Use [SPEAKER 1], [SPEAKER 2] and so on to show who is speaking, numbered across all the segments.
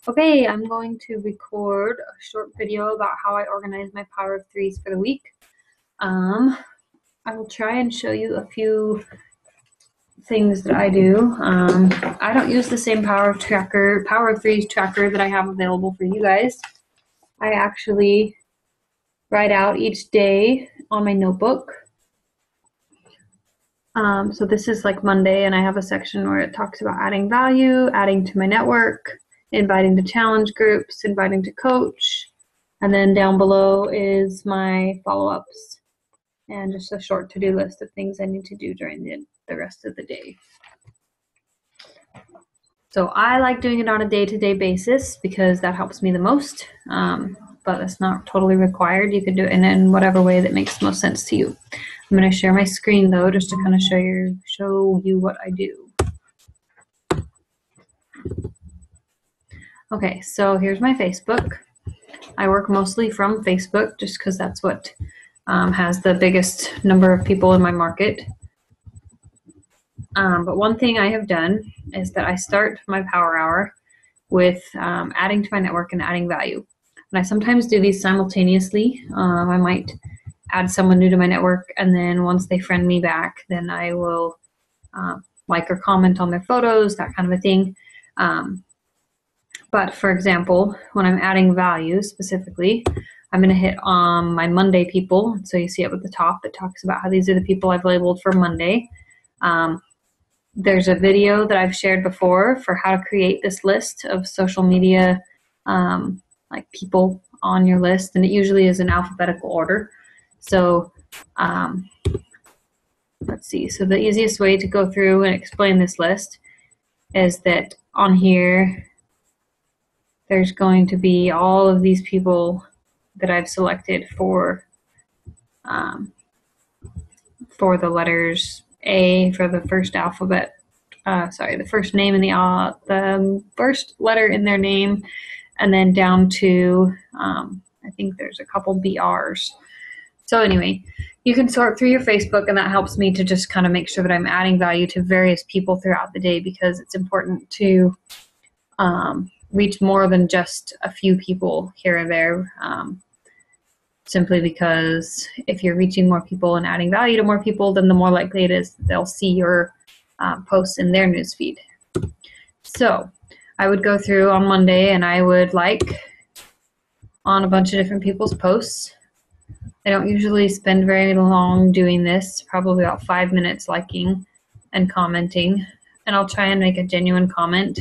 [SPEAKER 1] Okay, I'm going to record a short video about how I organize my power of threes for the week. I will try and show you a few things that I do. I don't use the same power of threes tracker that I have available for you guys. I actually write out each day on my notebook. So this is like Monday, and I have a section where it talks about adding value, adding to my network, inviting to challenge groups, inviting to coach, and then down below is my follow-ups and just a short to-do list of things I need to do during the rest of the day. So I like doing it on a day-to-day basis because that helps me the most, but it's not totally required. You can do it in whatever way that makes the most sense to you. I'm going to share my screen though, just to kind of show you what I do. Okay, so here's my Facebook. I work mostly from Facebook just because that's what has the biggest number of people in my market. But one thing I have done is that I start my power hour with adding to my network and adding value. And I sometimes do these simultaneously. I might add someone new to my network, and then once they friend me back, then I will like or comment on their photos, that kind of a thing. But for example, when I'm adding value specifically, I'm going to hit on my Monday people. So you see up at the top, it talks about how these are the people I've labeled for Monday. There's a video that I've shared before for how to create this list of social media like people on your list, and it usually is in alphabetical order. So let's see. So the easiest way to go through and explain this list is that on here, there's going to be all of these people that I've selected for the letters A for the first alphabet. The first name in the first letter in their name, and then down to I think there's a couple BRs. So anyway, you can sort through your Facebook, and that helps me to just kind of make sure that I'm adding value to various people throughout the day, because it's important to reach more than just a few people here and there, simply because if you're reaching more people and adding value to more people, then the more likely it is that they'll see your posts in their newsfeed. So I would go through on Monday and I would like on a bunch of different people's posts. I don't usually spend very long doing this, probably about 5 minutes liking and commenting, and I'll try and make a genuine comment.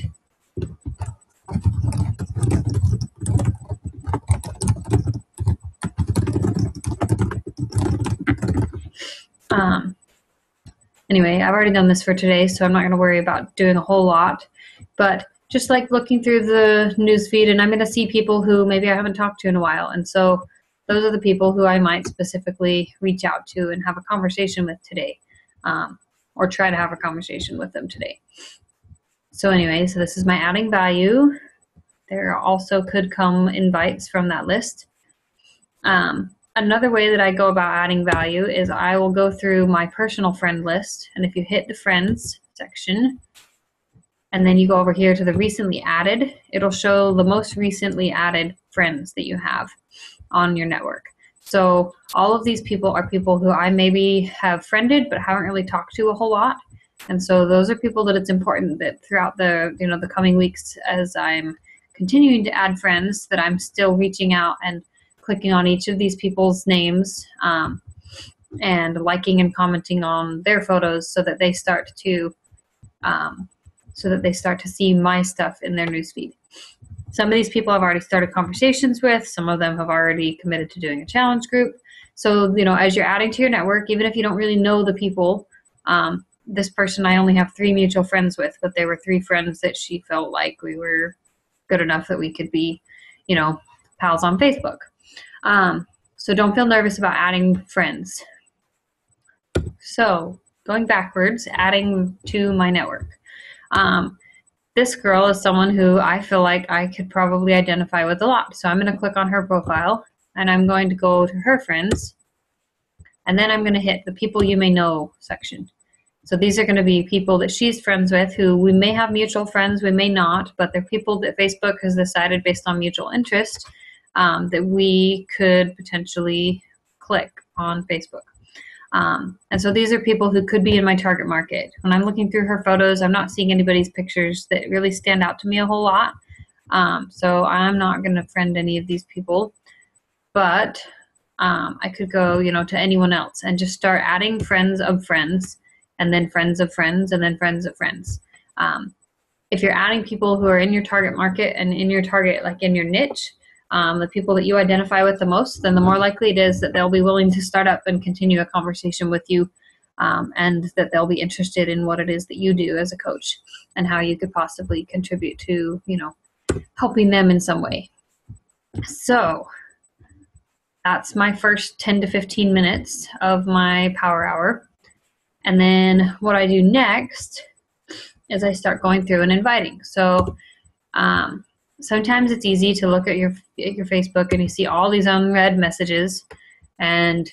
[SPEAKER 1] Anyway, I've already done this for today, so I'm not going to worry about doing a whole lot, but just like looking through the news feed, and I'm going to see people who maybe I haven't talked to in a while, and so those are the people who I might specifically reach out to and have a conversation with today, or try to have a conversation with them today. So anyway, so this is my adding value. There also could come invites from that list. Another way that I go about adding value is I will go through my personal friend list, and if you hit the friends section and then you go over here to the recently added, it'll show the most recently added friends that you have on your network. So all of these people are people who I maybe have friended but haven't really talked to a whole lot, and so those are people that it's important that throughout the coming weeks, as I'm continuing to add friends, that I'm still reaching out and clicking on each of these people's names and liking and commenting on their photos, so that they start to see my stuff in their newsfeed. Some of these people I've already started conversations with. Some of them have already committed to doing a challenge group. So as you're adding to your network, even if you don't really know the people, this person I only have 3 mutual friends with, but they were 3 friends that she felt like we were good enough that we could be, pals on Facebook. So don't feel nervous about adding friends. So going backwards, adding to my network. This girl is someone who I feel like I could probably identify with a lot. So I'm going to click on her profile, and I'm going to go to her friends, and then I'm going to hit the people you may know section. So these are going to be people that she's friends with who we may have mutual friends, we may not, but they're people that Facebook has decided based on mutual interest that we could potentially click on Facebook. And so these are people who could be in my target market. When I'm looking through her photos, I'm not seeing anybody's pictures that really stand out to me a whole lot. So I'm not going to friend any of these people, but I could go, to anyone else and just start adding friends of friends, and then friends of friends, and then friends of friends. If you're adding people who are in your target market and in your target, like in your niche, the people that you identify with the most, then the more likely it is that they'll be willing to start up and continue a conversation with you, and that they'll be interested in what it is that you do as a coach and how you could possibly contribute to, helping them in some way. So that's my first 10 to 15 minutes of my power hour. And then what I do next is I start going through and inviting. So sometimes it's easy to look at your Facebook and you see all these unread messages and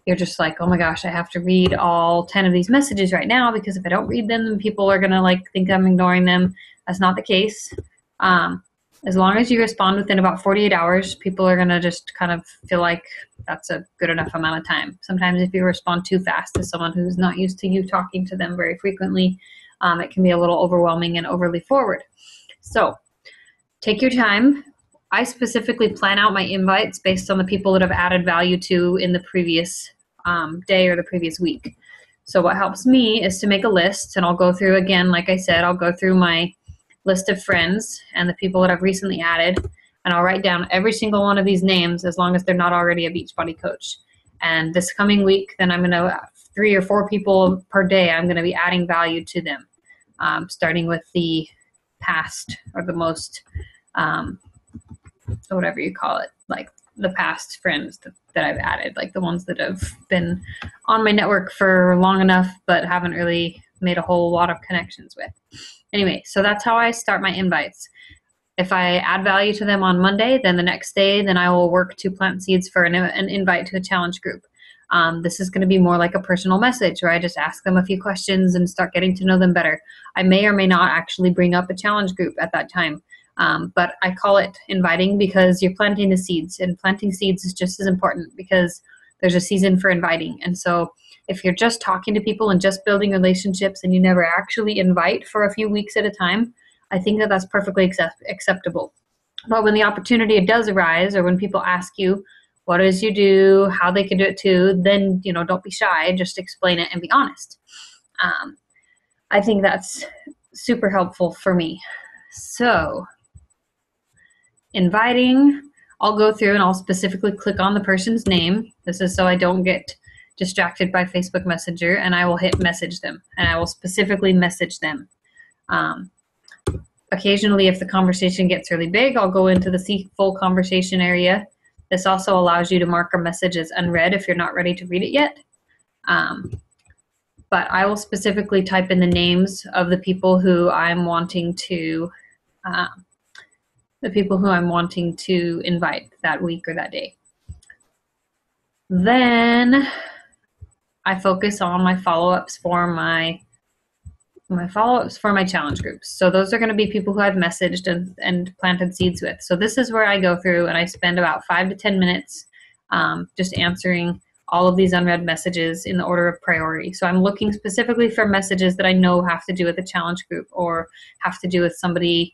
[SPEAKER 1] you're just like, oh my gosh, I have to read all 10 of these messages right now, because if I don't read them, then people are going to think I'm ignoring them. That's not the case. As long as you respond within about 48 hours, people are going to just kind of feel like that's a good enough amount of time. Sometimes if you respond too fast to someone who's not used to you talking to them very frequently, it can be a little overwhelming and overly forward. So take your time. I specifically plan out my invites based on the people that I've added value to in the previous day or the previous week. So what helps me is to make a list, and I'll go through again, like I said, I'll go through my list of friends and the people that I've recently added, and I'll write down every single one of these names as long as they're not already a Beachbody coach. And this coming week, then I'm going to 3 or 4 people per day, I'm going to be adding value to them, starting with the past or the most, whatever you call it, like the past friends that I've added, like the ones that have been on my network for long enough but haven't really made a whole lot of connections with. Anyway, so that's how I start my invites. If I add value to them on Monday, then the next day, then I will work to plant seeds for an invite to a challenge group. This is going to be more like a personal message where I just ask them a few questions and start getting to know them better. I may or may not actually bring up a challenge group at that time, but I call it inviting because you're planting the seeds, and planting seeds is just as important because there's a season for inviting. And so if you're just talking to people and just building relationships and you never actually invite for a few weeks at a time, I think that that's perfectly acceptable. But when the opportunity does arise, or when people ask you what it is you do, how they can do it too, then, don't be shy, just explain it and be honest. I think that's super helpful for me. So inviting, I'll go through and I'll specifically click on the person's name. This is so I don't get distracted by Facebook Messenger, and I will hit message them, and I will specifically message them. Occasionally, if the conversation gets really big, I'll go into the see full conversation area. This also allows you to mark a message as unread if you're not ready to read it yet. But I will specifically type in the names of the people who I'm wanting to invite that week or that day. Then I focus on my follow-ups for my challenge groups. So those are going to be people who I've messaged and planted seeds with. So this is where I go through and I spend about 5 to 10 minutes just answering all of these unread messages in the order of priority. So I'm looking specifically for messages that I know have to do with the challenge group or have to do with somebody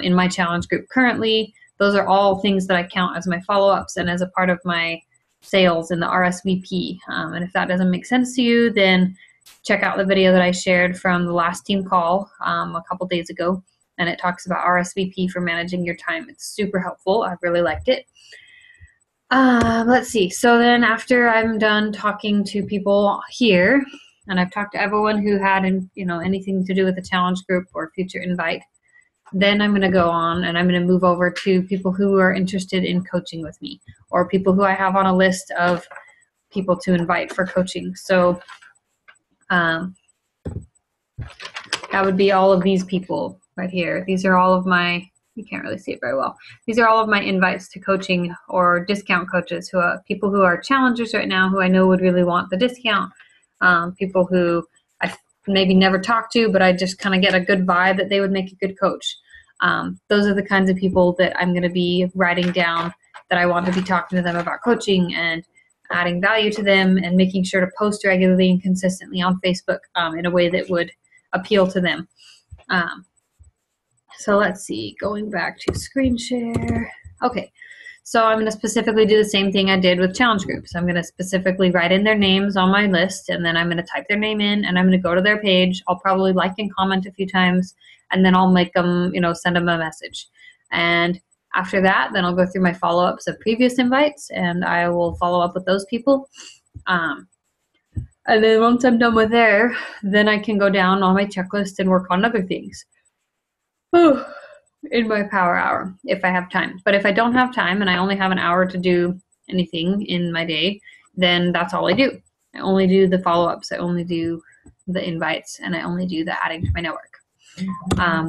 [SPEAKER 1] in my challenge group currently. Those are all things that I count as my follow-ups and as a part of my sales in the RSVP. And if that doesn't make sense to you, then check out the video that I shared from the last team call a couple days ago, and it talks about RSVP for managing your time. It's super helpful. I've really liked it. Let's see. So then after I'm done talking to people here, and I've talked to everyone who had anything to do with the challenge group or future invite, then I'm going to go on and I'm going to move over to people who are interested in coaching with me, or people who I have on a list of people to invite for coaching. So that would be all of these people right here. These are all of my, you can't really see it very well. These are all of my invites to coaching or discount coaches, who are people who are challengers right now who I know would really want the discount. People who maybe never talk to, but I just kind of get a good vibe that they would make a good coach. Those are the kinds of people that I'm going to be writing down that I want to be talking to them about coaching and adding value to them and making sure to post regularly and consistently on Facebook in a way that would appeal to them. So let's see, going back to screen share. Okay, so I'm going to specifically do the same thing I did with challenge groups. I'm going to specifically write in their names on my list, and then I'm going to type their name in, and I'm going to go to their page. I'll probably like and comment a few times, and then I'll make them, send them a message. And after that, then I'll go through my follow-ups of previous invites, and I will follow up with those people. And then once I'm done with there, then I can go down on my checklist and work on other things in my power hour if I have time. But if I don't have time and I only have an hour to do anything in my day, then that's all I do. I only do the follow-ups, I only do the invites, and I only do the adding to my network.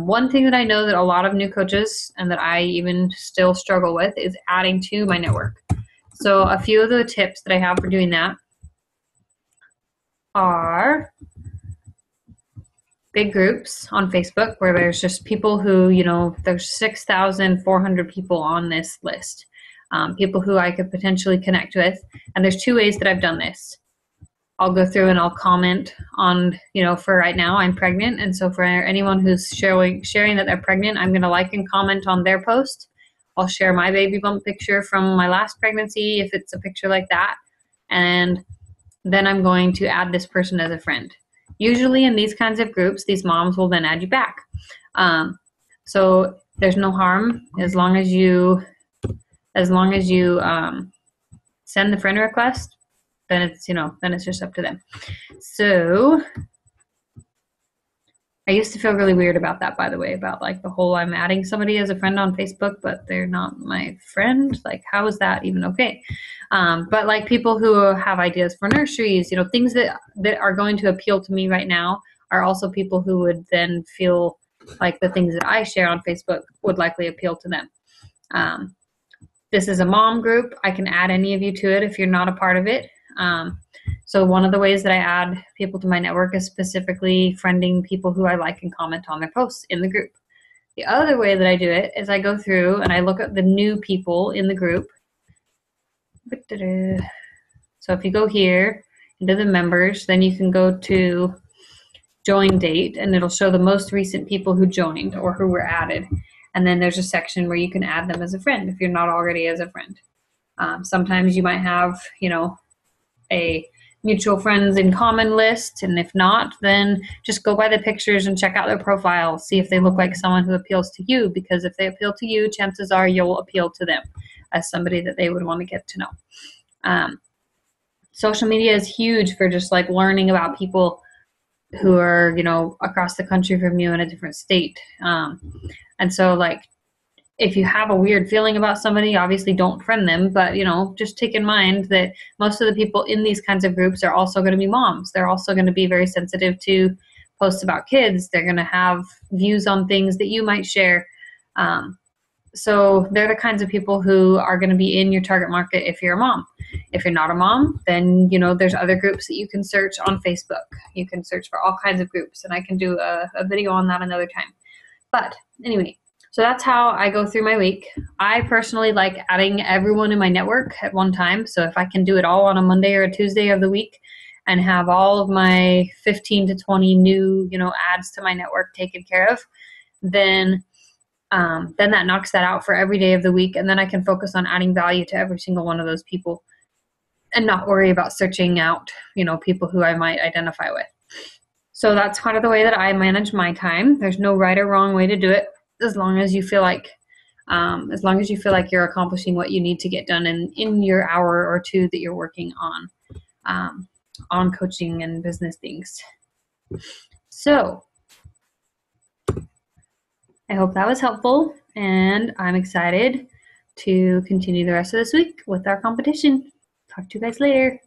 [SPEAKER 1] One thing that I know that a lot of new coaches and that I even still struggle with is adding to my network. So a few of the tips that I have for doing that are big groups on Facebook where there's just people who, there's 6,400 people on this list, people who I could potentially connect with. And there's two ways that I've done this. I'll go through and I'll comment on, for right now, I'm pregnant. And so for anyone who's sharing that they're pregnant, I'm going to like and comment on their post. I'll share my baby bump picture from my last pregnancy if it's a picture like that. And then I'm going to add this person as a friend. Usually in these kinds of groups, these moms will then add you back. So there's no harm as long as you send the friend request, then it's just up to them. So I used to feel really weird about that, by the way, about like the whole I'm adding somebody as a friend on Facebook, but they're not my friend. Like, how is that even okay? But like people who have ideas for nurseries, things that are going to appeal to me right now are also people who would then feel like the things that I share on Facebook would likely appeal to them. This is a mom group. I can add any of you to it if you're not a part of it. So one of the ways that I add people to my network is specifically friending people who I like and comment on their posts in the group. The other way that I do it is I go through and I look at the new people in the group. So if you go here into the members, then you can go to join date and it'll show the most recent people who joined or who were added. And then there's a section where you can add them as a friend if you're not already as a friend. Sometimes you might have, a mutual friends in common list, and if not, then just go by the pictures and check out their profile, see if they look like someone who appeals to you, because if they appeal to you, chances are you'll appeal to them as somebody that they would want to get to know. Social media is huge for just like learning about people who are, across the country from you in a different state. And so like, if you have a weird feeling about somebody, obviously don't friend them, but just take in mind that most of the people in these kinds of groups are also going to be moms. They're also going to be very sensitive to posts about kids. They're going to have views on things that you might share. So they're the kinds of people who are going to be in your target market if you're a mom. If you're not a mom, then there's other groups that you can search on Facebook. You can search for all kinds of groups, and I can do a video on that another time. But anyway, so that's how I go through my week. I personally like adding everyone in my network at one time. So if I can do it all on a Monday or a Tuesday of the week and have all of my 15 to 20 new, ads to my network taken care of, then that knocks that out for every day of the week. And then I can focus on adding value to every single one of those people and not worry about searching out, people who I might identify with. So that's kind of the way that I manage my time. There's no right or wrong way to do it. As long as you feel like you're accomplishing what you need to get done in your hour or two that you're working on coaching and business things. So I hope that was helpful, and I'm excited to continue the rest of this week with our competition. Talk to you guys later.